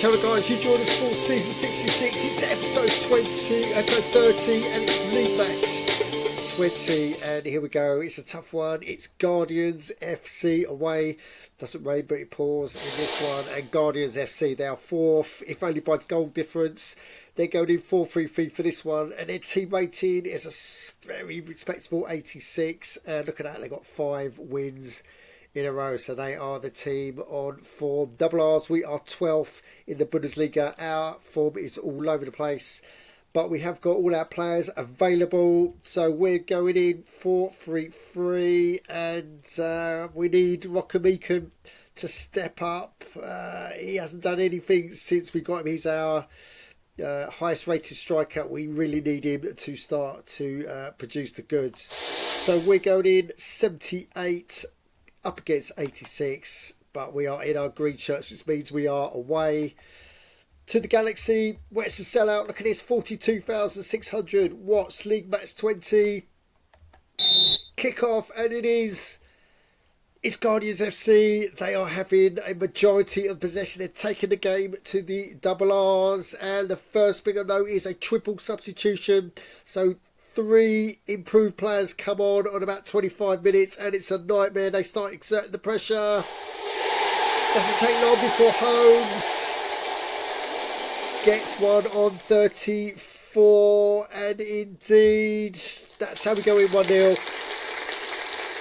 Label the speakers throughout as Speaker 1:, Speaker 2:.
Speaker 1: channel, guys. You joined us for season 66. It's episode 20, episode 30, and it's league match 20. And here we go. It's a tough one. It's Guardians FC away. Doesn't rain, but it pours in this one. And Guardians FC, they are fourth, if only by goal difference. They're going in 4-3-3 for this one. And their team rating is a very respectable 86. And look at that, they got 5 wins in a row, so they are the team on form. Double R's, we are 12th in the Bundesliga. Our form is all over the place, but we have got all our players available, so we're going in 4-3-3, and we need Rocker Meekan to step up. He hasn't done anything since we got him. He's our highest rated striker. We really need him to start to produce the goods. So we're going in 78 up against 86, but we are in our green shirts, which means we are away to the Galaxy. Where's the sellout? Look at this, 42,600 watts. League match 20. Kick-off, and it's Guardians FC. They are having a majority of possession. They're taking the game to the double R's, and the first thing I know is a triple substitution. So 3 improved players come on about 25 minutes, and it's a nightmare. They start exerting the pressure. Doesn't take long before Holmes gets one on 34, and indeed that's how we go in 1-0.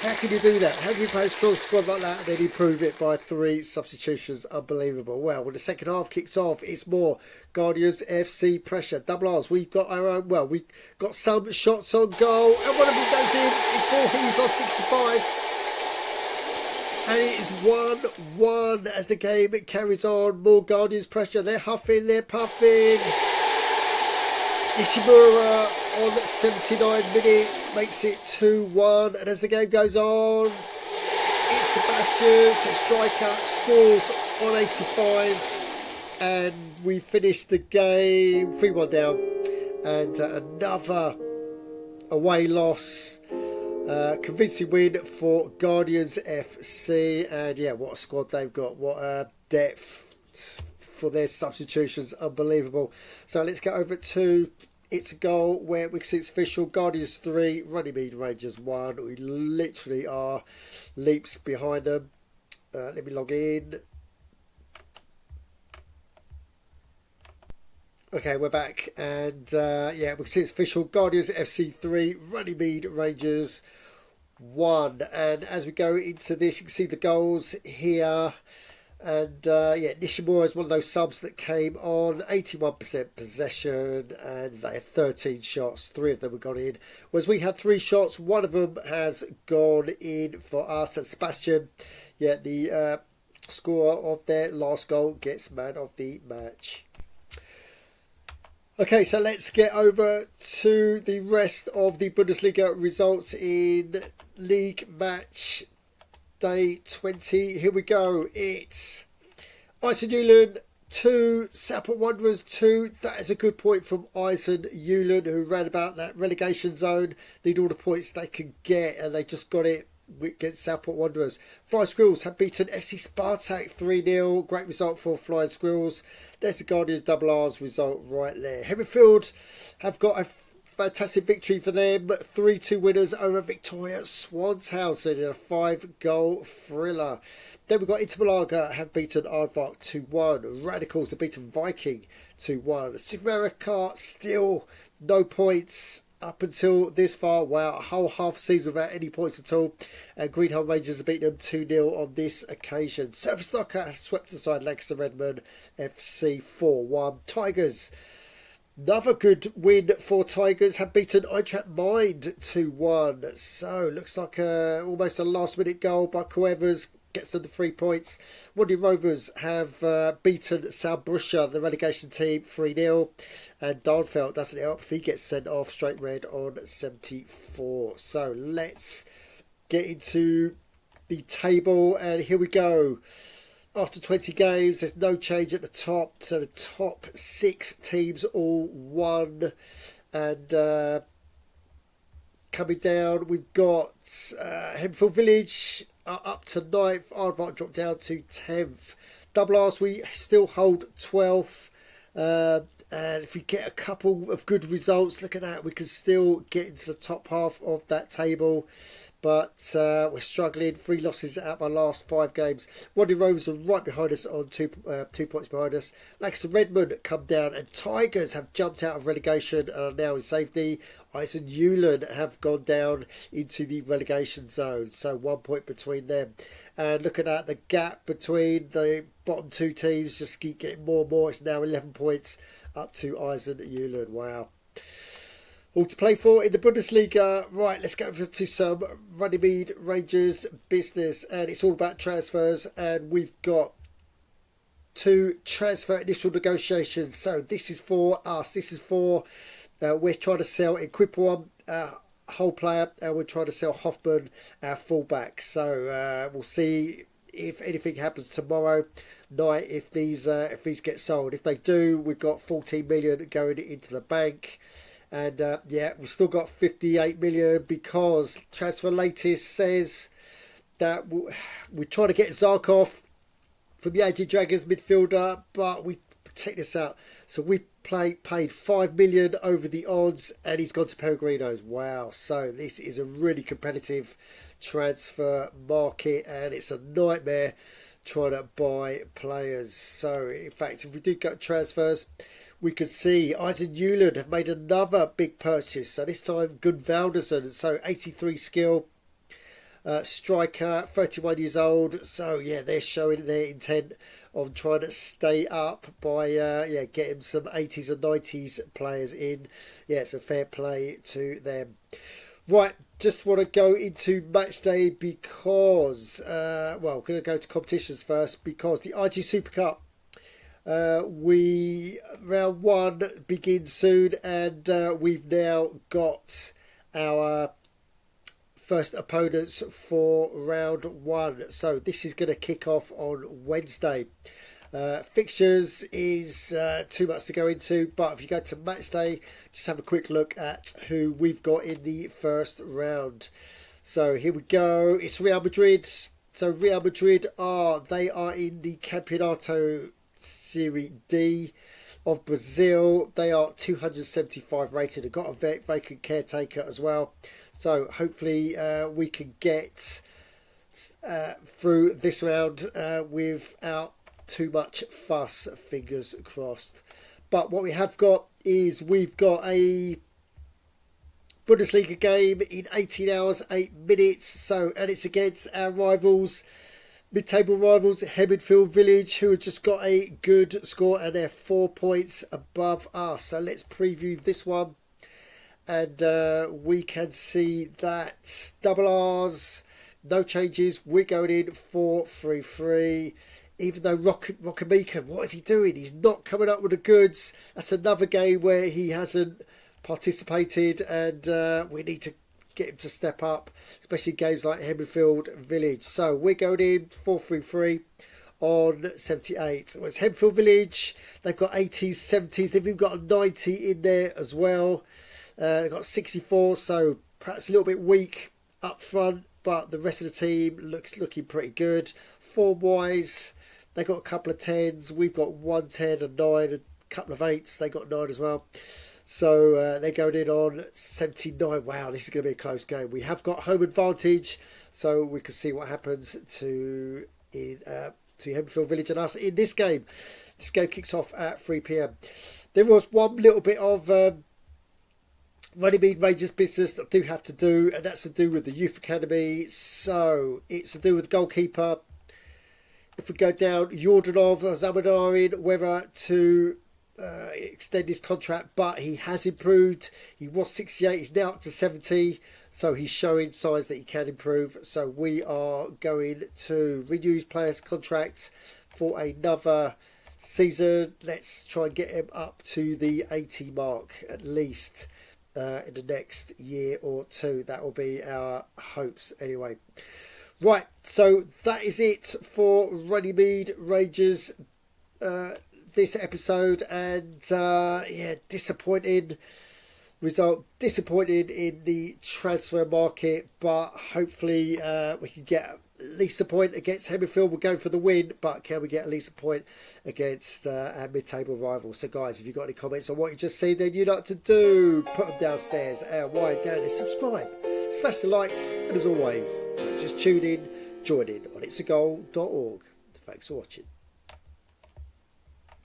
Speaker 1: How can you do that? How can you play a strong squad like that and then improve it by 3 substitutions? Unbelievable. Well, when the second half kicks off, it's more Guardians FC pressure. Double R's, we've got our own, well, we've got some shots on goal, and one of them goes in. It's Voorhees on 65. And it is 1-1 as the game carries on. More Guardians pressure. They're huffing, they're puffing. Ishimura on 79 minutes makes it 2-1, and as the game goes on, it's Sebastian, so striker, scores on 85, and we finish the game 3-1 down, and another away loss. Convincing win for Guardians FC, and yeah, what a squad they've got, what a depth for their substitutions, unbelievable. So let's get over to It's a Goal, where we can see it's official. Guardians 3, Runnymede Rangers 1. We literally are leaps behind them. Let me log in. Okay, we're back, and yeah, we can see it's official. Guardians FC 3, Runnymede Rangers 1. And as we go into this, you can see the goals here. And yeah, Nishimura is one of those subs that came on, 81% possession, and they had 13 shots. 3 of them have gone in, whereas we had 3 shots. 1 of them has gone in for us. And Sebastian, yeah, the scorer of their last goal, gets man of the match. Okay, so let's get over to the rest of the Bundesliga results in league match Day 20. Here we go. It's Eisenhulen 2, Sapporo Wanderers 2. That is a good point from Eisenhulen, who ran about that relegation zone. Need all the points they can get, and they just got it against Sapporo Wanderers. Flying Squirrels have beaten FC Spartak 3-0. Great result for Flying Squirrels. There's the Guardians double R's result right there. Hemmerfield have got a fantastic victory for them. 3-2 winners over Victoria Swanshausen in a 5-goal thriller. Then we've got Intermalaga have beaten Aardvark 2-1. Radicals have beaten Viking 2-1. Sigmarica still no points up until this far. Wow, a whole half season without any points at all. And Greenhill Rangers have beaten them 2-0 on this occasion. Surface Docker have swept aside Lancaster Redmond FC 4-1. Tigers, another good win for Tigers, have beaten Eintracht Mind 2-1. So looks like almost a last minute goal by Cuevas. Gets them the 3 points. Wandering Rovers have beaten Saarbrücker, the relegation team, 3-0. And Darnfeld doesn't help if he gets sent off straight red on 74. So let's get into the table. And here we go. After 20 games, there's no change at the top. So the top 6 teams all won. And coming down, we've got Hemphill Village up to 9th. Aardvark dropped down to 10th. Double R's, we still hold 12th. And if we get a couple of good results, look at that, we can still get into the top half of that table. But we're struggling. 3 losses out of our last 5 games. Wadley Rovers are right behind us on 2 points behind us. Lancashire Redmond come down, and Tigers have jumped out of relegation and are now in safety. Ice and Newland have gone down into the relegation zone, so 1 point between them. And looking at the gap between the bottom 2 teams, just keep getting more and more. It's now 11 points up to Eisen and Newland. Wow. All to play for in the Bundesliga. Right, let's go to some Runnymede Rangers business. And it's all about transfers. And we've got 2 transfer initial negotiations. So this is for us. This is for, we're trying to sell Equipwan, whole player. And we're trying to sell Hoffman, our fullback. So we'll see if anything happens tomorrow night, if these get sold. If they do, we've got 14 million going into the bank. And yeah, we've still got 58 million because Transfer Latest says that we're trying to get Zarkov from the AG Dragons midfielder, but we take this out. So we paid 5 million over the odds, and he's gone to Pellegrino's. Wow. So this is a really competitive transfer market, and it's a nightmare trying to buy players. So in fact, if we do get transfers, we can see Eisen Newland have made another big purchase. So this time Gunvaldersen. So 83 skill, striker, 31 years old. So yeah, they're showing their intent on trying to stay up by getting some 80s and 90s players in. Yeah, it's a fair play to them. Right, just want to go into match day because, we're going to go to competitions first because the IG Super Cup, round 1 begins soon, and we've now got our first opponents for round 1. So this is going to kick off on Wednesday. Fixtures is too much to go into, but if you go to match day, just have a quick look at who we've got in the first round. So here we go. It's Real Madrid. So Real Madrid they are in the Campeonato Serie D of Brazil. They are 275 rated. They've got a vacant caretaker as well. So hopefully we can get through this round without too much fuss, fingers crossed. But what we have got is we've got a Bundesliga game in 18 hours 8 minutes. So, and it's against our rivals, mid-table rivals, Hemmingfield Village, who have just got a good score and they're 4 points above us. So let's preview this one, and we can see that double R's, no changes. We're going in 4-3-3. Even though Rockamika, what is he doing? He's not coming up with the goods. That's another game where he hasn't participated, and we need to get him to step up, especially games like Hemmingfield Village. So we're going in 4-3-3 on 78. Well, it's Hemmingfield Village. They've got 80s, 70s. They've even got a 90 in there as well. They've got 64, so perhaps a little bit weak up front, but the rest of the team looking pretty good. Form-wise, they've got a couple of 10s. We've got 1 10 and 9, a couple of 8s. They got 9 as well. So they're going in on 79. Wow, this is going to be a close game. We have got home advantage, so we can see what happens to Hemmingfield Village and us in this game. This game kicks off at 3 p.m. There was one little bit of Runnymede Rangers business that I do have to do, and that's to do with the youth academy. So it's to do with the goalkeeper. If we go down, Yordanov Zamanarin, whether to extend his contract, but he has improved. He was 68, he's now up to 70, so he's showing signs that he can improve. So we are going to renew his player's contract for another season. Let's try and get him up to the 80 mark at least in the next year or two. That will be our hopes anyway. Right, so that is it for Runnymede Rangers this episode, and disappointed in the transfer market, but hopefully we can get at least a point against Hemmerfield. We'll go for the win, but can we get at least a point against our mid-table rivals? So guys, if you've got any comments on what you just seen, then you know what to do. Put them downstairs and wind down and subscribe. Smash the likes, and as always, just tune in, join in on ITSAGOAL.org. Thanks for watching.